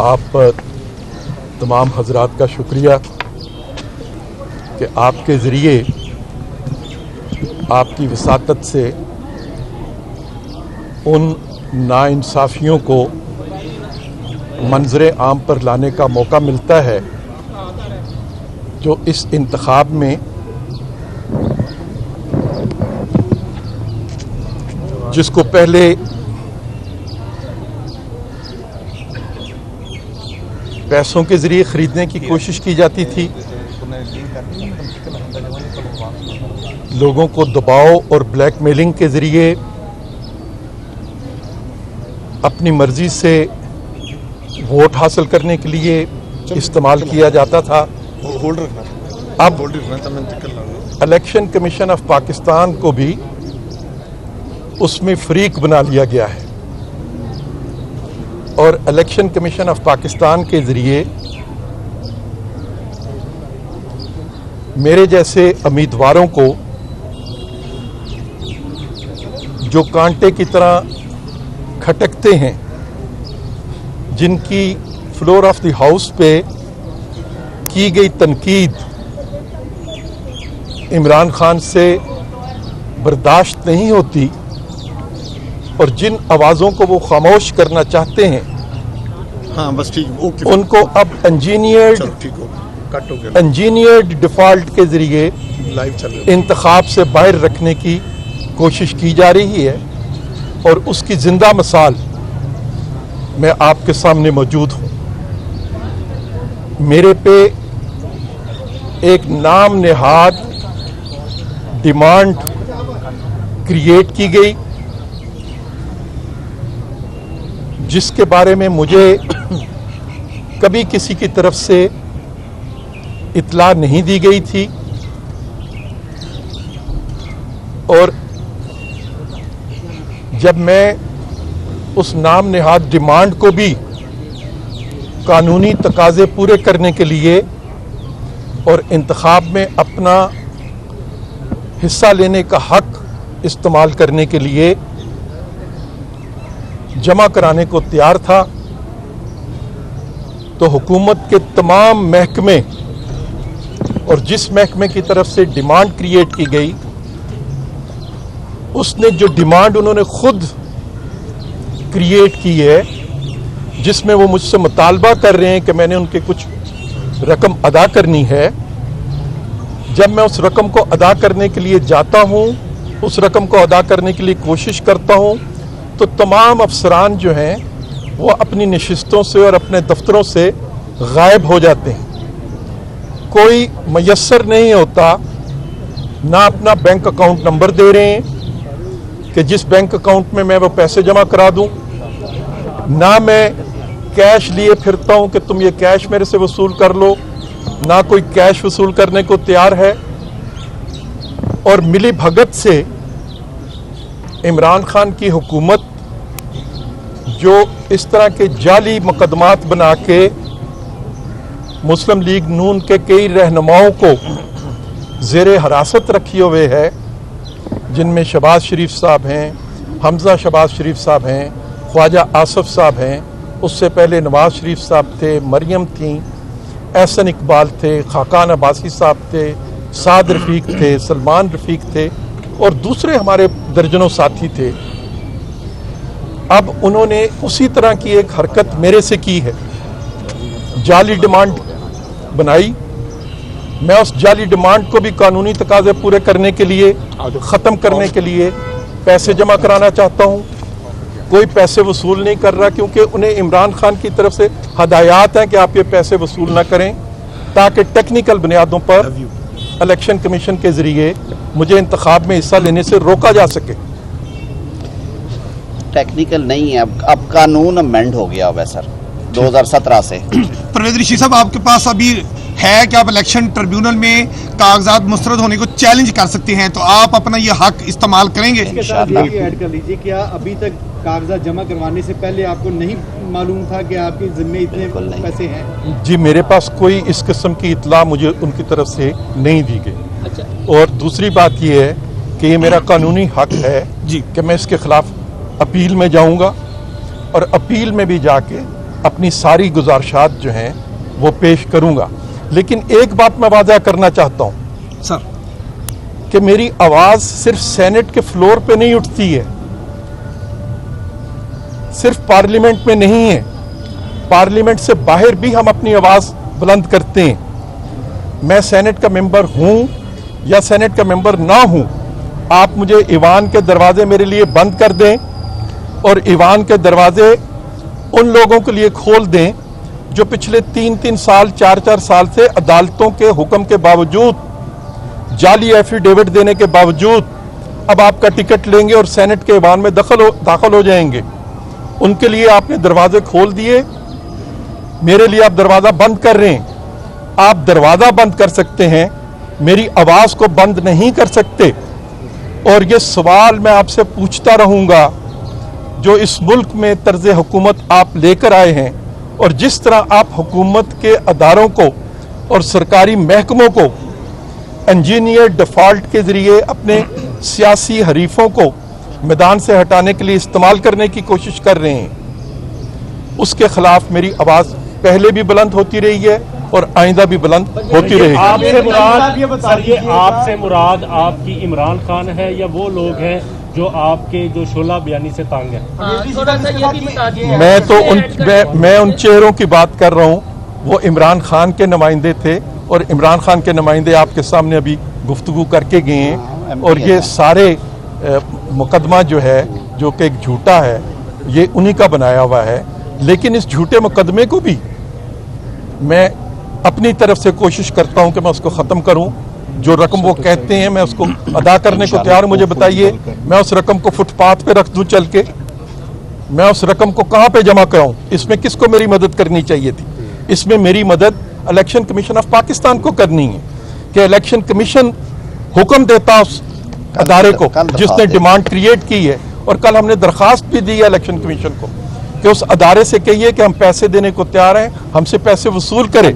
आप तमाम हजरात का शुक्रिया कि आपके ज़रिए आपकी वसातत से उन नाइंसाफ़ियों को मंजर आम पर लाने का मौका मिलता है जो इस इंतखाब में जिसको पहले पैसों के ज़रिए ख़रीदने की कोशिश की जाती थी, लोगों को दबाव और ब्लैकमेलिंग के ज़रिए अपनी मर्ज़ी से वोट हासिल करने के लिए इस्तेमाल किया जाता था। अब इलेक्शन कमीशन ऑफ पाकिस्तान को भी उसमें फरीक बना लिया गया है और इलेक्शन कमीशन ऑफ पाकिस्तान के ज़रिए मेरे जैसे उम्मीदवारों को जो कांटे की तरह खटकते हैं, जिनकी फ्लोर ऑफ द हाउस पे की गई तनकीद इमरान खान से बर्दाश्त नहीं होती और जिन आवाज़ों को वो खामोश करना चाहते हैं, हाँ बस ठीक, उनको अब इंजीनियर्ड डिफ़ॉल्ट के ज़रिए इंतखाब से बाहर रखने की कोशिश की जा रही है और उसकी ज़िंदा मिसाल मैं आपके सामने मौजूद हूँ। मेरे पे एक नाम नेहाद डिमांड क्रिएट की गई जिसके बारे में मुझे कभी किसी की तरफ से इत्तला नहीं दी गई थी और जब मैं उस नाम नेहाद डिमांड को भी कानूनी तकाज़े पूरे करने के लिए और इंतखाब में अपना हिस्सा लेने का हक इस्तेमाल करने के लिए जमा कराने को तैयार था, तो हुकूमत के तमाम महकमे और जिस महकमे की तरफ से डिमांड क्रिएट की गई, उसने जो डिमांड उन्होंने खुद क्रिएट की है, जिसमें वो मुझसे मुतालबा कर रहे हैं कि मैंने उनके कुछ रकम अदा करनी है, जब मैं उस रकम को अदा करने के लिए जाता हूँ, उस रकम को अदा करने के लिए कोशिश करता हूँ, तो तमाम अफसरान जो हैं वो अपनी नशिस्तों से और अपने दफ्तरों से गायब हो जाते हैं। कोई मयस्सर नहीं होता, ना अपना बैंक अकाउंट नंबर दे रहे हैं कि जिस बैंक अकाउंट में मैं वो पैसे जमा करा दूं, ना मैं कैश लिए फिरता हूं कि तुम ये कैश मेरे से वसूल कर लो, ना कोई कैश वसूल करने को तैयार है। और मिली भगत से इमरान खान की हुकूमत जो इस तरह के जाली मुकदमात बना के मुस्लिम लीग नून के कई रहनुमाओं को ज़ेरे हिरासत रखी हुए है, जिनमें शहबाज शरीफ साहब हैं, हमजा शहबाज शरीफ साहब हैं, ख्वाजा आसफ साहब हैं, उससे पहले नवाज शरीफ साहब थे, मरियम थी, एहसन इकबाल थे, खाकान अब्बासी साहब थे, साद रफ़ीक थे, सलमान रफ़ीक थे और दूसरे हमारे दर्जनों साथी थे। अब उन्होंने उसी तरह की एक हरकत मेरे से की है, जाली डिमांड बनाई। मैं उस जाली डिमांड को भी कानूनी तकाज़े पूरे करने के लिए, ख़त्म करने के लिए पैसे जमा कराना चाहता हूँ। कोई पैसे वसूल नहीं कर रहा, क्योंकि उन्हें इमरान खान की तरफ से हदायत हैं कि आप ये पैसे वसूल ना करें, ताकि टेक्निकल बुनियादों पर इलेक्शन कमीशन के ज़रिए मुझे इंतखाब में हिस्सा लेने से रोका जा सके। टेक्निकल नहीं है, अब कानून अमेंड हो गया हुआ है सर 2017 से। परवेज़ ऋषि साहब, आपके पास अभी है कि आप इलेक्शन ट्रिब्यूनल में कागजात मुस्तरद होने को चैलेंज कर सकते हैं, तो आप अपना ये हक इस्तेमाल करेंगे? ऐड कर लीजिए, क्या अभी तक कागजात जमा करवाने से पहले आपको नहीं मालूम था कि आपके जिम्मे इतने पैसे हैं? जी, मेरे पास कोई इस किस्म की इत्तला मुझे उनकी तरफ से नहीं दी गई। अच्छा। और दूसरी बात यह है कि ये मेरा कानूनी हक है जी कि मैं इसके खिलाफ अपील में जाऊंगा और अपील में भी जाके अपनी सारी गुजारिशात जो हैं वो पेश करूंगा। लेकिन एक बात मैं वादा करना चाहता हूं सर कि मेरी आवाज सिर्फ सेनेट के फ्लोर पे नहीं उठती है, सिर्फ पार्लियामेंट में नहीं है, पार्लियामेंट से बाहर भी हम अपनी आवाज बुलंद करते हैं। मैं सेनेट का मेंबर हूं या सेनेट का मेंबर ना हूं, आप मुझे ईवान के दरवाजे मेरे लिए बंद कर दें और ईवान के दरवाजे उन लोगों के लिए खोल दें जो पिछले 3-3 साल 4-4 साल से अदालतों के हुक्म के बावजूद, जाली एफिडेविट देने के बावजूद अब आपका टिकट लेंगे और सेनेट के ईवान में दाखिल हो जाएंगे। उनके लिए आपने दरवाजे खोल दिए, मेरे लिए आप दरवाजा बंद कर रहे हैं। आप दरवाजा बंद कर सकते हैं, मेरी आवाज को बंद नहीं कर सकते। और ये सवाल मैं आपसे पूछता रहूंगा, जो इस मुल्क में तर्ज हुकूमत आप लेकर आए हैं और जिस तरह आप हुकूमत के अदारों को और सरकारी महकमों को इंजीनियर डिफॉल्ट के जरिए अपने सियासी हरीफों को मैदान से हटाने के लिए इस्तेमाल करने की कोशिश कर रहे हैं, उसके खिलाफ मेरी आवाज पहले भी बुलंद होती रही है और आइंदा भी बुलंद होती रहेगी। आपसे मुराद आपकी इमरान खान है या वो लोग हैं जो आपके जो शोला बयानी से तांग है? थोड़ा सा ये भी बता दिए। मैं उन चेहरों की बात कर रहा हूं, वो इमरान खान के नुमाइंदे थे और इमरान खान के नुमाइंदे आपके सामने अभी गुफ्तगू करके गए हैं। और ये सारे मुकदमा जो है, जो कि एक झूठा है, ये उन्हीं का बनाया हुआ है। लेकिन इस झूठे मुकदमे को भी मैं अपनी तरफ से कोशिश करता हूं कि मैं उसको ख़त्म करूं। जो रकम वो कहते हैं मैं उसको अदा करने को तैयार हूं। मुझे बताइए, मैं उस रकम को फुटपाथ पे रख दूं चल के? मैं उस रकम को कहां पे जमा कराऊं? इसमें किसको मेरी मदद करनी चाहिए थी? इसमें मेरी मदद इलेक्शन कमीशन ऑफ पाकिस्तान को करनी है कि इलेक्शन कमीशन हुक्म देता उस अदारे को जिसने डिमांड क्रिएट की है। और कल हमने दरखास्त भी दी है इलेक्शन कमीशन को कि उस अदारे से कहिए कि हम पैसे देने को तैयार हैं, हमसे पैसे वसूल करें।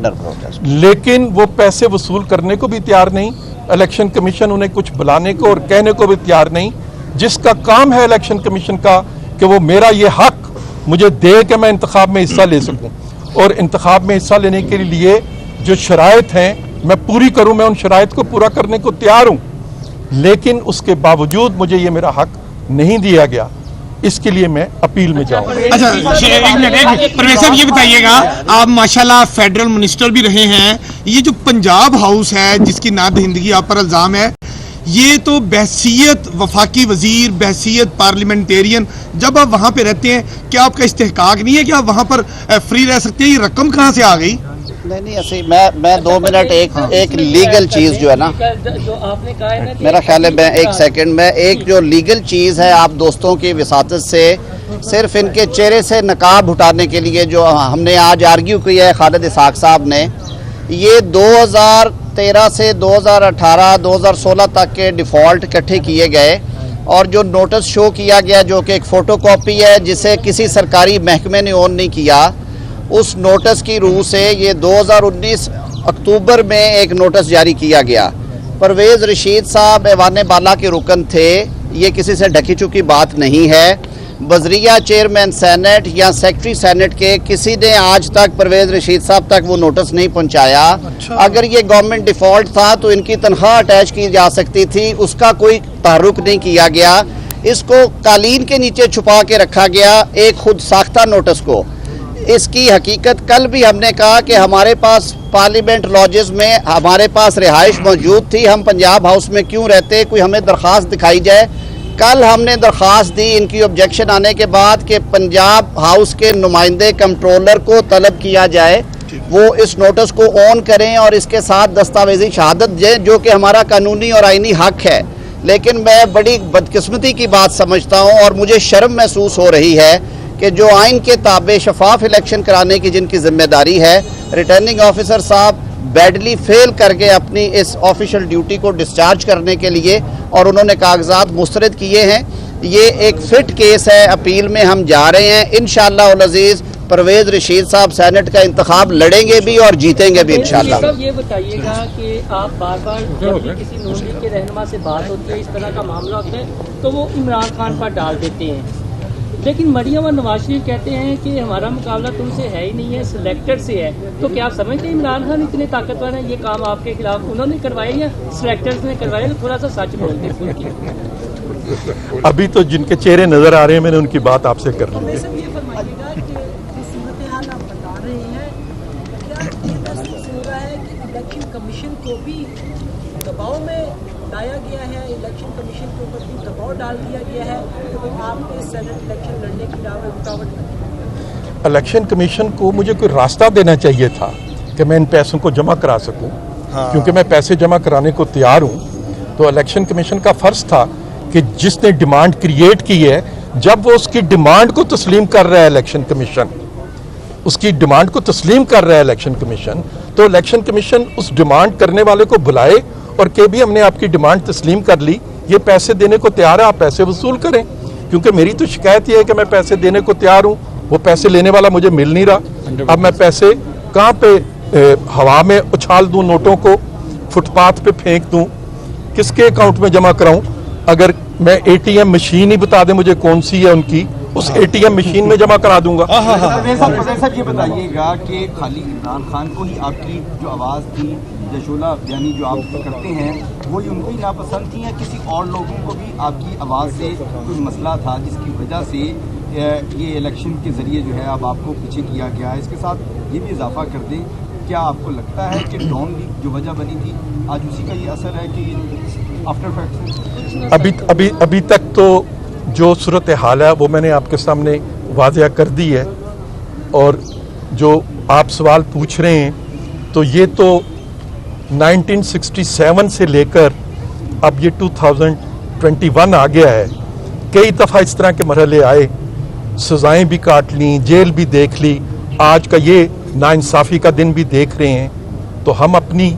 लेकिन वो पैसे वसूल करने को भी तैयार नहीं, इलेक्शन कमीशन उन्हें कुछ बुलाने को और कहने को भी तैयार नहीं। जिसका काम है इलेक्शन कमीशन का कि वो मेरा ये हक मुझे दे कि मैं इंतखाब में हिस्सा ले सकूं, और इंतखाब में हिस्सा लेने के लिए जो शराइत हैं मैं पूरी करूं, मैं उन शराइत को पूरा करने को तैयार हूं। लेकिन उसके बावजूद मुझे ये मेरा हक नहीं दिया गया, इसके लिए मैं अपील में जाऊं। अच्छा एक मिनट परवेज साहब, ये बताइएगा, आप माशाल्लाह फेडरल मिनिस्टर भी रहे हैं, ये जो पंजाब हाउस है जिसकी नादहिंदगी आप पर इल्जाम है, ये तो बहसीयत वफाकी वजीर, बहसीयत पार्लियामेंटेरियन, जब आप वहां पे रहते हैं क्या आपका इस्तेहकाक नहीं है कि आप वहां पर फ्री रह सकते हैं? ये रकम कहां से आ गई? नहीं ऐसे मैं 2 मिनट एक लीगल चीज जो है ना, जो आपने कहा है ना, मेरा ख्याल है मैं 1 सेकंड में, एक जो लीगल चीज है आप दोस्तों की विसातत से सिर्फ इनके चेहरे से नकाब उठाने के लिए जो हमने आज आर्ग्यू किया है खालिद इसाक साहब ने, ये 2013 से 2018 2016 तक के डिफ़ॉल्ट इकट्ठे किए गए और जो नोटिस शो किया गया जो कि एक फ़ोटोकॉपी है जिसे किसी सरकारी महकमे ने ऑन नहीं किया, उस नोटिस की रूह से ये 2019 अक्टूबर में एक नोटिस जारी किया गया। परवेज़ रशीद साहब ऐवान बाला के रुकन थे, ये किसी से ढकी चुकी बात नहीं है। वज़रिया चेयरमैन सेनेट या सेक्रेटरी सेनेट के किसी ने आज तक परवेज़ रशीद साहब तक वो नोटिस नहीं पहुंचाया। अगर ये गवर्नमेंट डिफ़ॉल्ट था तो इनकी तनख्वाह अटैच की जा सकती थी, उसका कोई तारुक नहीं किया गया। इसको कालीन के नीचे छुपा के रखा गया एक खुद साख्ता नोटिस को। इसकी हकीकत कल भी हमने कहा कि हमारे पास पार्लियामेंट लॉजेस में हमारे पास रिहाइश मौजूद थी, हम पंजाब हाउस में क्यों रहते, कोई हमें दरख्वास्त दिखाई जाए। कल हमने दरख्वास्त दी इनकी ऑब्जेक्शन आने के बाद कि पंजाब हाउस के नुमाइंदे कंट्रोलर को तलब किया जाए वो इस नोटिस को ऑन करें और इसके साथ दस्तावेजी शहादत दें, जो कि हमारा कानूनी और आईनी हक है। लेकिन मैं बड़ी बदकिस्मती की बात समझता हूँ और मुझे शर्म महसूस हो रही है कि जो आइन के ताबे शफाफ इलेक्शन कराने की जिनकी जिम्मेदारी है, रिटर्निंग ऑफिसर साहब बैडली फेल करके अपनी इस ऑफिशियल ड्यूटी को डिस्चार्ज करने के लिए और उन्होंने कागजात मुस्तरद किए हैं। ये एक फिट केस है, अपील में हम जा रहे हैं। इंशाअल्लाह उल अज़ीज़ परवेज़ रशीद साहब सेनेट का इंतखाब लड़ेंगे भी और जीतेंगे भी इंशाअल्लाह। ये बताइएगा कि आप बार बार जब भी किसी नून लीग के रहनुमा से बात होती है, इस तरह का मामला होता है, तो वो इमरान खान पर डाल देते हैं। लेकिन मरियम और नवाज शरीफ कहते हैं कि हमारा मुकाबला तुमसे है ही नहीं है, सिलेक्टेड से है। तो क्या आप समझते हैं इमरान खान इतने ताकतवर हैं, ये काम आपके खिलाफ उन्होंने करवाया या सिलेक्टर्स ने करवाया? थोड़ा सा सच बोलते हैं। अभी तो जिनके चेहरे नजर आ रहे हैं मैंने उनकी बात आपसे कर ली है। ये फरमाइएगा कि जो सूरत हाल आप बता रहे हैं, क्या ये महसूस हो रहा है कि इलेक्शन कमीशन को भी दबाव में लाया गया है, इलेक्शन कमीशन के ऊपर भी दबाव डाल दिया गया है कि वो आपके सेनेट इलेक्शन लड़ने की राह में रुकावट बने? इलेक्शन कमीशन को मुझे कोई रास्ता देना चाहिए था कि मैं इन पैसों को जमा करा सकूं, क्योंकि मैं पैसे जमा कराने को तैयार हूं। तो इलेक्शन कमीशन का फर्ज था कि जिसने डिमांड क्रिएट की है, जब वो उसकी डिमांड को तस्लीम कर रहा है इलेक्शन कमीशन, उसकी डिमांड को तस्लीम कर रहा है इलेक्शन कमीशन, तो इलेक्शन कमीशन उस डिमांड करने वाले को बुलाए और के भी हमने आपकी डिमांड तस्लीम कर ली, ये पैसे देने को तैयार है, आप पैसे वसूल करें। क्योंकि मेरी तो शिकायत ये है कि मैं पैसे देने को तैयार हूँ, वो पैसे लेने वाला मुझे मिल नहीं रहा। अब मैं पैसे कहाँ पे हवा में उछाल दूँ, नोटों को फुटपाथ पे फेंक दूँ, किसके अकाउंट में जमा कराऊँ? अगर मैं एटीएम मशीन ही बता दें मुझे कौन सी है उनकी, उस एटीएम मशीन में जमा करा दूंगा। सर ये बताइएगा कि खाली इमरान खान को ही आपकी जो आवाज़ थी या शोला यानी जो आप करते हैं वो ही उनको ही नापसंद थी, या किसी और लोगों को भी आपकी आवाज़ से कोई मसला था जिसकी वजह से ये इलेक्शन के ज़रिए जो है अब आपको पीछे किया गया है? इसके साथ ये भी इजाफा कर दें, क्या आपको लगता है कि डॉन लीग जो वजह बनी थी आज उसी का ये असर है कि आफ्टर फैक्ट? अभी तक तो जो सूरत हाल है वो मैंने आपके सामने वाज़ह कर दी है, और जो आप सवाल पूछ रहे हैं तो ये तो 1967 से लेकर अब ये 2021 आ गया है। कई दफ़ा इस तरह के मरहले आए, सज़ाएं भी काट ली, जेल भी देख ली, आज का ये नाइंसाफ़ी का दिन भी देख रहे हैं। तो हम अपनी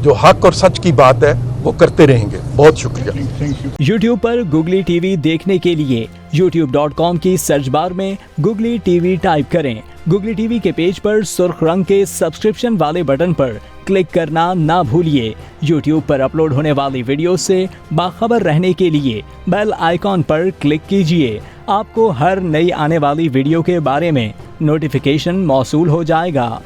जो हक और सच की बात है वो करते रहेंगे। बहुत शुक्रिया। YouTube पर Googly TV देखने के लिए youtube.com की सर्च बार में Googly TV टाइप करें। Googly TV के पेज पर सुर्ख रंग के सब्सक्रिप्शन वाले बटन पर क्लिक करना ना भूलिए। YouTube पर अपलोड होने वाली वीडियो से बाखबर रहने के लिए बेल आइकॉन पर क्लिक कीजिए। आपको हर नई आने वाली वीडियो के बारे में नोटिफिकेशन मौसूल हो जाएगा।